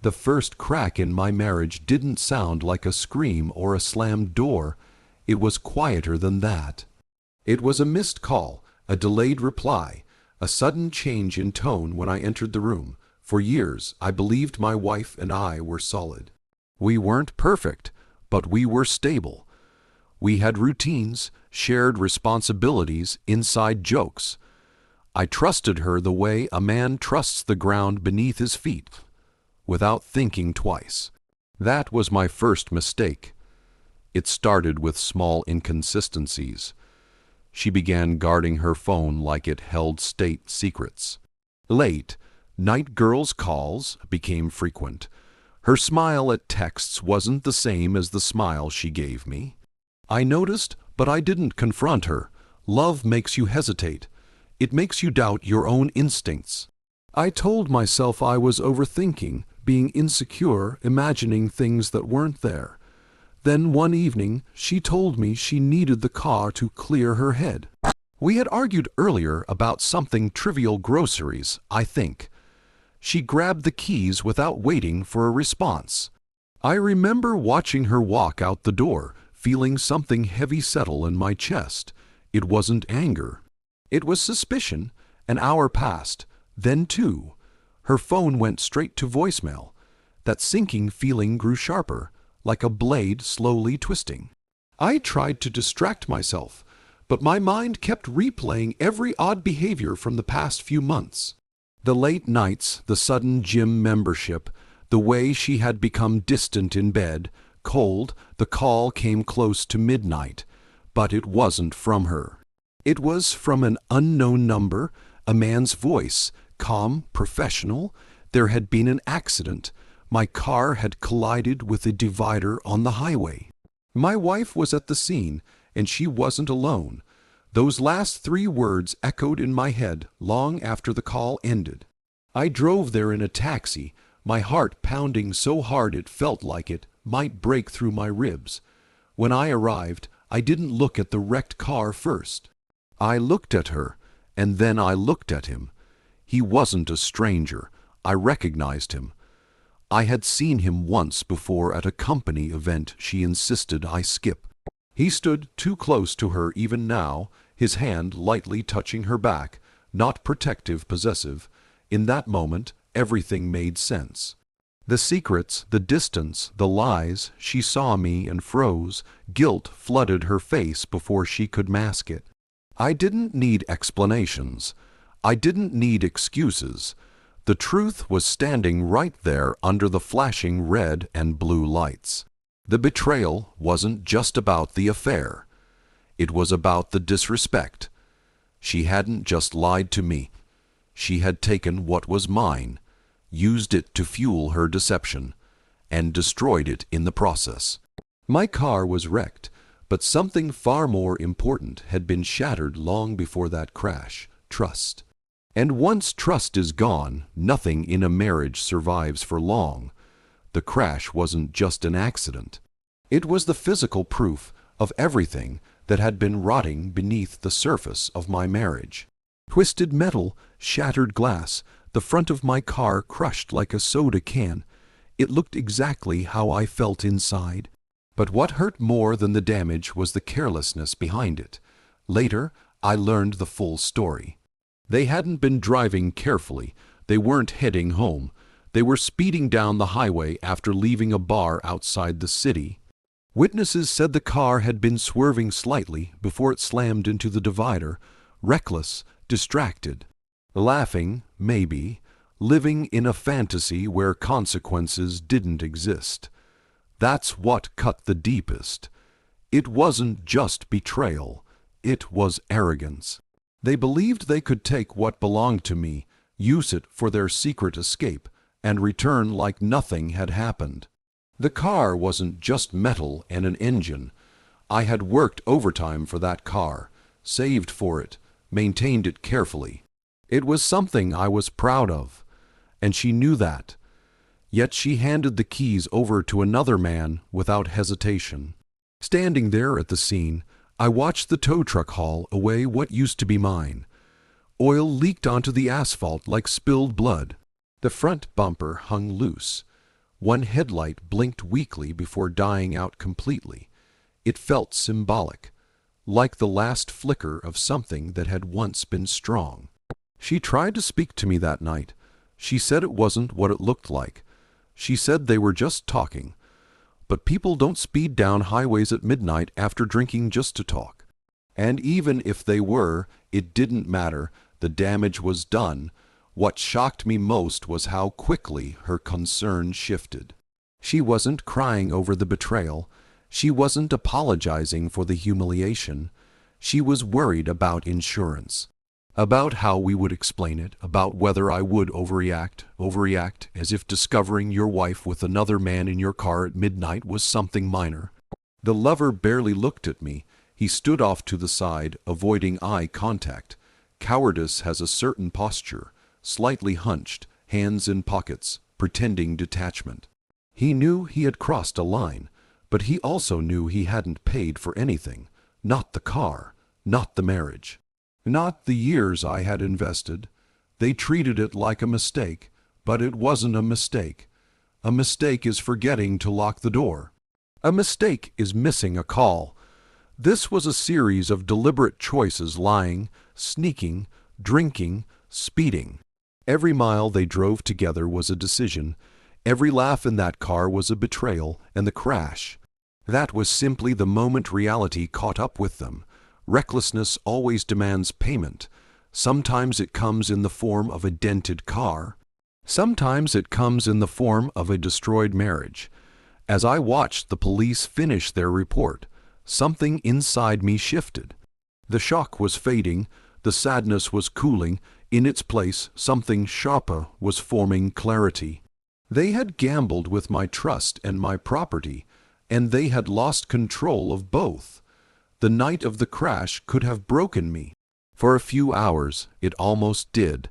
The first crack in my marriage didn't sound like a scream or a slammed door. It was quieter than that. It was a missed call, a delayed reply, a sudden change in tone when I entered the room. For years, I believed my wife and I were solid. We weren't perfect, but we were stable. We had routines, shared responsibilities, inside jokes. I trusted her the way a man trusts the ground beneath his feet, without thinking twice. That was my first mistake. It started with small inconsistencies. She began guarding her phone like it held state secrets. Late, night girls' calls became frequent. Her smile at texts wasn't the same as the smile she gave me. I noticed, but I didn't confront her. Love makes you hesitate. It makes you doubt your own instincts. I told myself I was overthinking, being insecure, imagining things that weren't there. Then one evening, she told me she needed the car to clear her head. We had argued earlier about something trivial, groceries, I think. She grabbed the keys without waiting for a response. I remember watching her walk out the door, feeling something heavy settle in my chest. It wasn't anger. It was suspicion. An hour passed, then two. Her phone went straight to voicemail. That sinking feeling grew sharper, like a blade slowly twisting. I tried to distract myself, but my mind kept replaying every odd behavior from the past few months. The late nights, the sudden gym membership, the way she had become distant in bed, cold. The call came close to midnight, but it wasn't from her. It was from an unknown number, a man's voice, calm, professional. There had been an accident. My car had collided with a divider on the highway. My wife was at the scene, and she wasn't alone. Those last three words echoed in my head long after the call ended. I drove there in a taxi, my heart pounding so hard it felt like it might break through my ribs. When I arrived, I didn't look at the wrecked car first. I looked at her, and then I looked at him. He wasn't a stranger. I recognized him. I had seen him once before at a company event she insisted I skip. He stood too close to her even now, his hand lightly touching her back, not protective, possessive. In that moment, everything made sense. The secrets, the distance, the lies. She saw me and froze. Guilt flooded her face before she could mask it. I didn't need explanations. I didn't need excuses. The truth was standing right there under the flashing red and blue lights. The betrayal wasn't just about the affair. It was about the disrespect. She hadn't just lied to me. She had taken what was mine, used it to fuel her deception, and destroyed it in the process. My car was wrecked, but something far more important had been shattered long before that crash: trust. And once trust is gone, nothing in a marriage survives for long. The crash wasn't just an accident. It was the physical proof of everything that had been rotting beneath the surface of my marriage. Twisted metal, shattered glass, the front of my car crushed like a soda can. It looked exactly how I felt inside. But what hurt more than the damage was the carelessness behind it. Later, I learned the full story. They hadn't been driving carefully. They weren't heading home. They were speeding down the highway after leaving a bar outside the city. Witnesses said the car had been swerving slightly before it slammed into the divider, reckless, distracted, laughing, maybe, living in a fantasy where consequences didn't exist. That's what cut the deepest. It wasn't just betrayal. It was arrogance. They believed they could take what belonged to me, use it for their secret escape, and return like nothing had happened. The car wasn't just metal and an engine. I had worked overtime for that car, saved for it, maintained it carefully. It was something I was proud of, and she knew that. Yet she handed the keys over to another man without hesitation. Standing there at the scene, I watched the tow truck haul away what used to be mine. Oil leaked onto the asphalt like spilled blood. The front bumper hung loose. One headlight blinked weakly before dying out completely. It felt symbolic, like the last flicker of something that had once been strong. She tried to speak to me that night. She said it wasn't what it looked like. She said they were just talking. But people don't speed down highways at midnight after drinking just to talk. And even if they were, it didn't matter. The damage was done. What shocked me most was how quickly her concern shifted. She wasn't crying over the betrayal. She wasn't apologizing for the humiliation. She was worried about insurance, about how we would explain it, about whether I would overreact, as if discovering your wife with another man in your car at midnight was something minor. The lover barely looked at me. He stood off to the side, avoiding eye contact. Cowardice has a certain posture, slightly hunched, hands in pockets, pretending detachment. He knew he had crossed a line, but he also knew he hadn't paid for anything. Not the car, not the marriage, not the years I had invested. They treated it like a mistake, but it wasn't a mistake. A mistake is forgetting to lock the door. A mistake is missing a call. This was a series of deliberate choices: lying, sneaking, drinking, speeding. Every mile they drove together was a decision. Every laugh in that car was a betrayal, and the crash, that was simply the moment reality caught up with them. Recklessness always demands payment. Sometimes it comes in the form of a dented car. Sometimes it comes in the form of a destroyed marriage. As I watched the police finish their report, something inside me shifted. The shock was fading. The sadness was cooling. In its place, something sharper was forming: clarity. They had gambled with my trust and my property, and they had lost control of both. The night of the crash could have broken me. For a few hours, it almost did.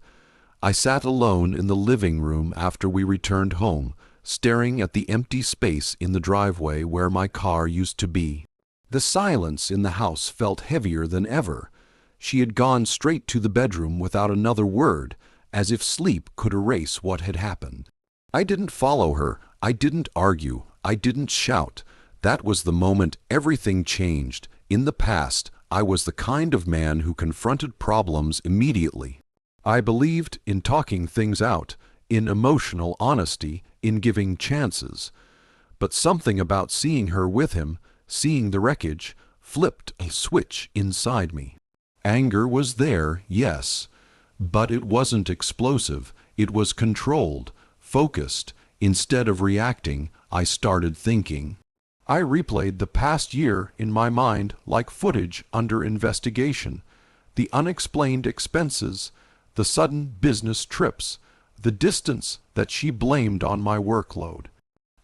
I sat alone in the living room after we returned home, staring at the empty space in the driveway where my car used to be. The silence in the house felt heavier than ever. She had gone straight to the bedroom without another word, as if sleep could erase what had happened. I didn't follow her. I didn't argue. I didn't shout. That was the moment everything changed. In the past, I was the kind of man who confronted problems immediately. I believed in talking things out, in emotional honesty, in giving chances. But something about seeing her with him, seeing the wreckage, flipped a switch inside me. Anger was there, yes, but it wasn't explosive. It was controlled, focused. Instead of reacting, I started thinking. I replayed the past year in my mind like footage under investigation. The unexplained expenses, the sudden business trips, the distance that she blamed on my workload.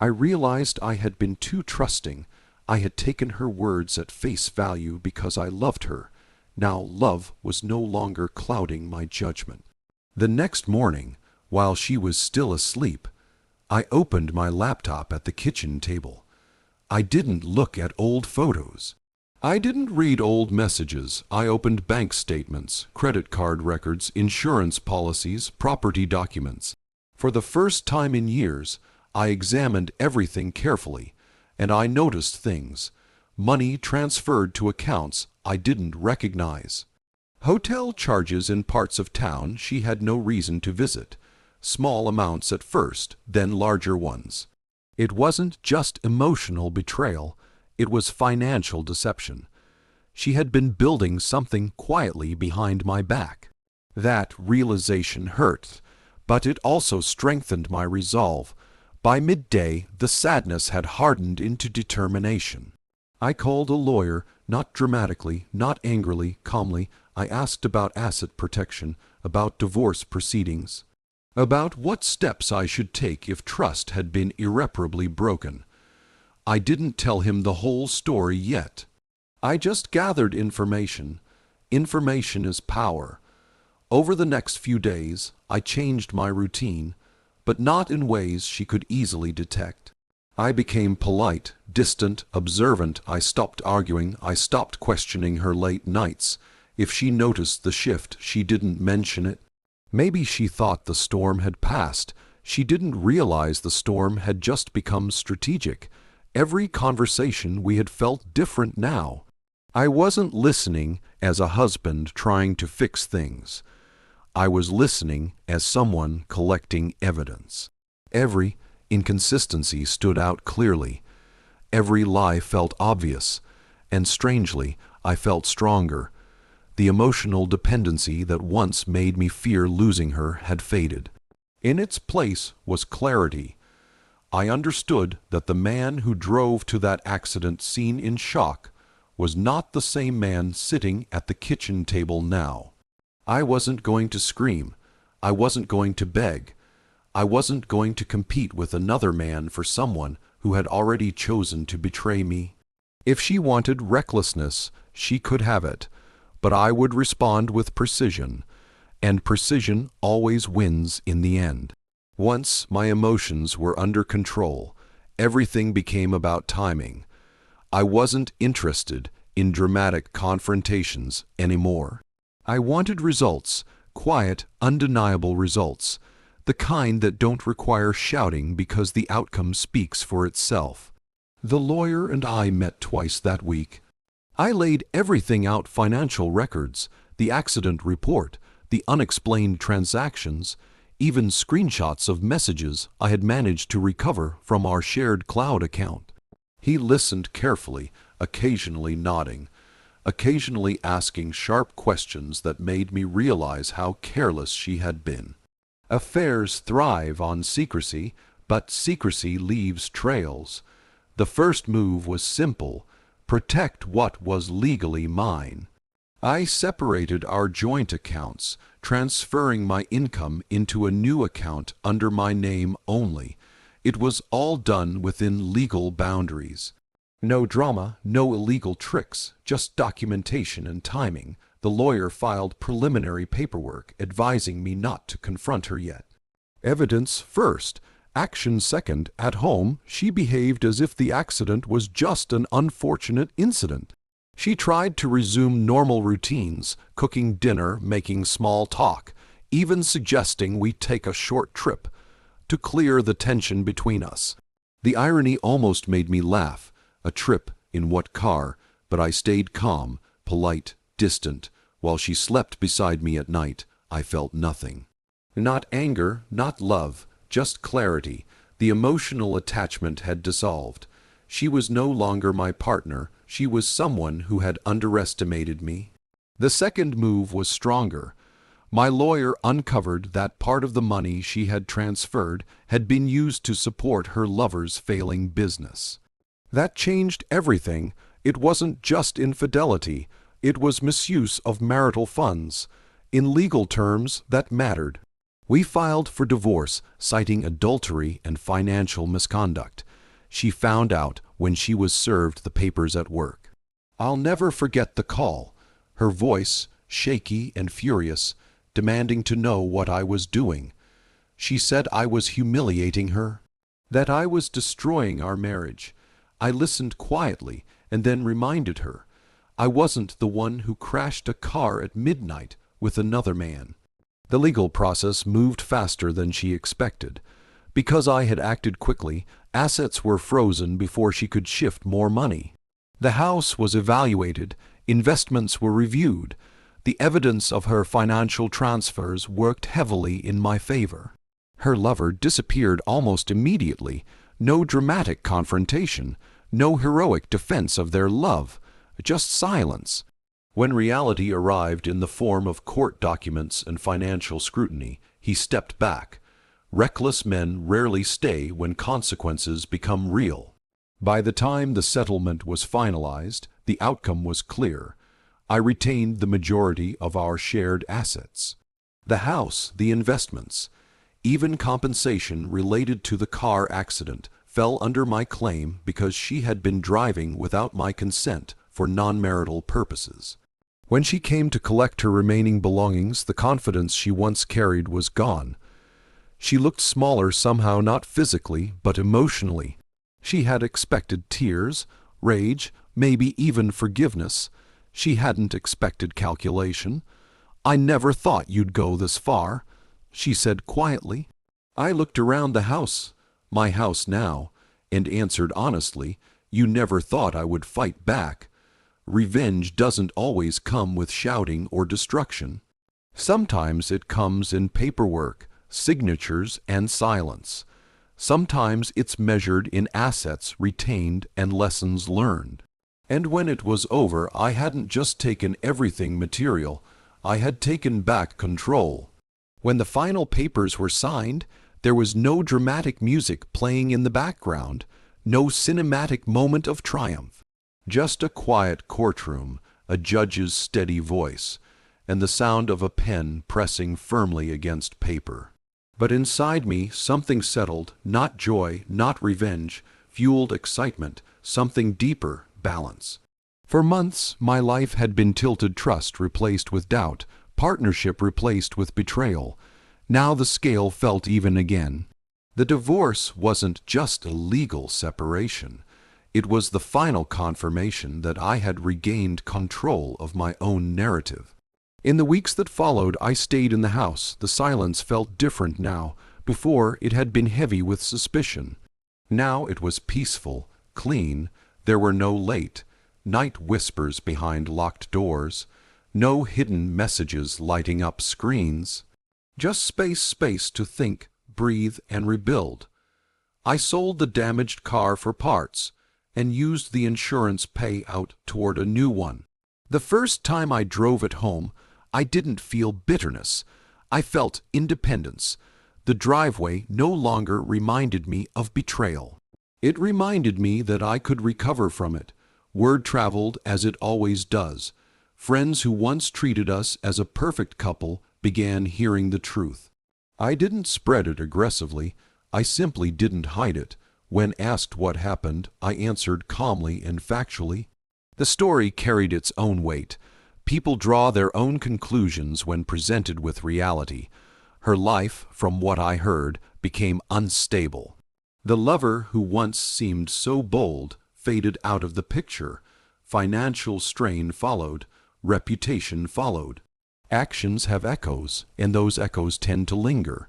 I realized I had been too trusting. I had taken her words at face value because I loved her. Now love was no longer clouding my judgment. The next morning, while she was still asleep, I opened my laptop at the kitchen table. I didn't look at old photos. I didn't read old messages. I opened bank statements, credit card records, insurance policies, property documents. For the first time in years, I examined everything carefully, and I noticed things. Money transferred to accounts I didn't recognize. Hotel charges in parts of town she had no reason to visit. Small amounts at first, then larger ones. It wasn't just emotional betrayal, it was financial deception. She had been building something quietly behind my back. That realization hurt, but it also strengthened my resolve. By midday, the sadness had hardened into determination. I called a lawyer, not dramatically, not angrily, calmly. I asked about asset protection, about divorce proceedings, about what steps I should take if trust had been irreparably broken. I didn't tell him the whole story yet. I just gathered information. Information is power. Over the next few days, I changed my routine, but not in ways she could easily detect. I became polite, distant, observant. I stopped arguing. I stopped questioning her late nights. If she noticed the shift, she didn't mention it. Maybe she thought the storm had passed. She didn't realize the storm had just become strategic. Every conversation we had felt different now. I wasn't listening as a husband trying to fix things. I was listening as someone collecting evidence. Every inconsistency stood out clearly. Every lie felt obvious, and strangely, I felt stronger. The emotional dependency that once made me fear losing her had faded. In its place was clarity. I understood that the man who drove to that accident scene in shock was not the same man sitting at the kitchen table now. I wasn't going to scream. I wasn't going to beg. I wasn't going to compete with another man for someone who had already chosen to betray me. If she wanted recklessness, she could have it, but I would respond with precision, and precision always wins in the end. Once my emotions were under control, everything became about timing. I wasn't interested in dramatic confrontations anymore. I wanted results, quiet, undeniable results, the kind that don't require shouting because the outcome speaks for itself. The lawyer and I met twice that week. I laid everything out: financial records, the accident report, the unexplained transactions, even screenshots of messages I had managed to recover from our shared cloud account. He listened carefully, occasionally nodding, occasionally asking sharp questions that made me realize how careless she had been. Affairs thrive on secrecy, but secrecy leaves trails. The first move was simple: protect what was legally mine. I separated our joint accounts, transferring my income into a new account under my name only. It was all done within legal boundaries. No drama, no illegal tricks, just documentation and timing. The lawyer filed preliminary paperwork advising me not to confront her yet. Evidence first, action second. At home, she behaved as if the accident was just an unfortunate incident. She tried to resume normal routines, cooking dinner, making small talk, even suggesting we take a short trip to clear the tension between us. The irony almost made me laugh. A trip, in what car? But I stayed calm, polite, distant. While she slept beside me at night, I felt nothing. Not anger, not love, just clarity. The emotional attachment had dissolved. She was no longer my partner. She was someone who had underestimated me. The second move was stronger. My lawyer uncovered that part of the money she had transferred had been used to support her lover's failing business. That changed everything. It wasn't just infidelity. It was misuse of marital funds. In legal terms, that mattered. We filed for divorce, citing adultery and financial misconduct. She found out when she was served the papers at work. I'll never forget the call. Her voice, shaky and furious, demanding to know what I was doing. She said I was humiliating her, that I was destroying our marriage. I listened quietly and then reminded her I wasn't the one who crashed a car at midnight with another man. The legal process moved faster than she expected. Because I had acted quickly, assets were frozen before she could shift more money. The house was evaluated, investments were reviewed. The evidence of her financial transfers worked heavily in my favor. Her lover disappeared almost immediately. No dramatic confrontation, no heroic defense of their love, just silence. When reality arrived in the form of court documents and financial scrutiny, he stepped back. Reckless men rarely stay when consequences become real. By the time the settlement was finalized, the outcome was clear. I retained the majority of our shared assets. The house, the investments, even compensation related to the car accident fell under my claim because she had been driving without my consent for non-marital purposes. When she came to collect her remaining belongings, the confidence she once carried was gone. She looked smaller somehow, not physically, but emotionally. She had expected tears, rage, maybe even forgiveness. She hadn't expected calculation. "I never thought you'd go this far," she said quietly. I looked around the house, my house now, and answered honestly, "You never thought I would fight back." Revenge doesn't always come with shouting or destruction. Sometimes it comes in paperwork, signatures, and silence. Sometimes it's measured in assets retained and lessons learned. And when it was over, I hadn't just taken everything material, I had taken back control. When the final papers were signed, there was no dramatic music playing in the background, no cinematic moment of triumph. Just a quiet courtroom, a judge's steady voice, and the sound of a pen pressing firmly against paper. But inside me, something settled, not joy, not revenge, fueled excitement, something deeper, balance. For months, my life had been tilted, trust replaced with doubt, partnership replaced with betrayal. Now the scale felt even again. The divorce wasn't just a legal separation. It was the final confirmation that I had regained control of my own narrative. In the weeks that followed, I stayed in the house. The silence felt different now. Before, it had been heavy with suspicion. Now it was peaceful, clean. There were no late night whispers behind locked doors, no hidden messages lighting up screens. Just space to think, breathe, and rebuild. I sold the damaged car for parts and used the insurance payout toward a new one. The first time I drove it home, I didn't feel bitterness. I felt independence. The driveway no longer reminded me of betrayal. It reminded me that I could recover from it. Word traveled as it always does. Friends who once treated us as a perfect couple began hearing the truth. I didn't spread it aggressively. I simply didn't hide it. When asked what happened, I answered calmly and factually. The story carried its own weight. People draw their own conclusions when presented with reality. Her life, from what I heard, became unstable. The lover who once seemed so bold faded out of the picture. Financial strain followed. Reputation followed. Actions have echoes, and those echoes tend to linger.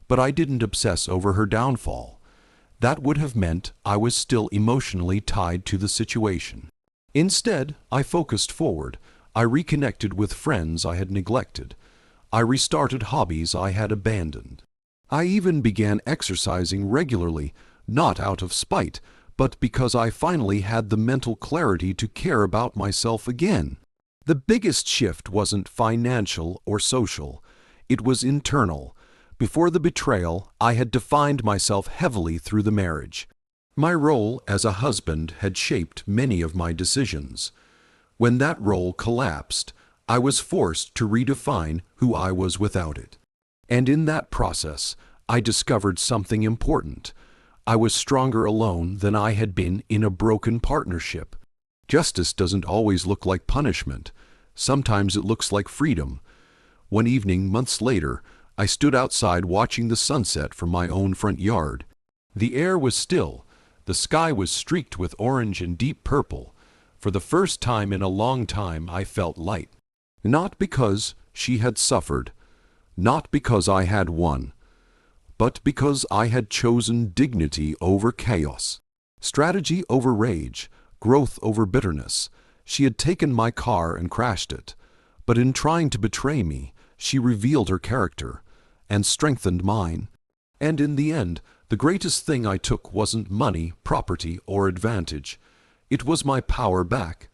But I didn't obsess over her downfall. That would have meant I was still emotionally tied to the situation. Instead, I focused forward. I reconnected with friends I had neglected. I restarted hobbies I had abandoned. I even began exercising regularly, not out of spite, but because I finally had the mental clarity to care about myself again. The biggest shift wasn't financial or social. It was internal. Before the betrayal, I had defined myself heavily through the marriage. My role as a husband had shaped many of my decisions. When that role collapsed, I was forced to redefine who I was without it. And in that process, I discovered something important. I was stronger alone than I had been in a broken partnership. Justice doesn't always look like punishment. Sometimes it looks like freedom. One evening, months later, I stood outside watching the sunset from my own front yard. The air was still. The sky was streaked with orange and deep purple. For the first time in a long time, I felt light. Not because she had suffered, not because I had won, but because I had chosen dignity over chaos, strategy over rage, growth over bitterness. She had taken my car and crashed it, but in trying to betray me, she revealed her character and strengthened mine. And in the end, the greatest thing I took wasn't money, property, or advantage. It was my power back.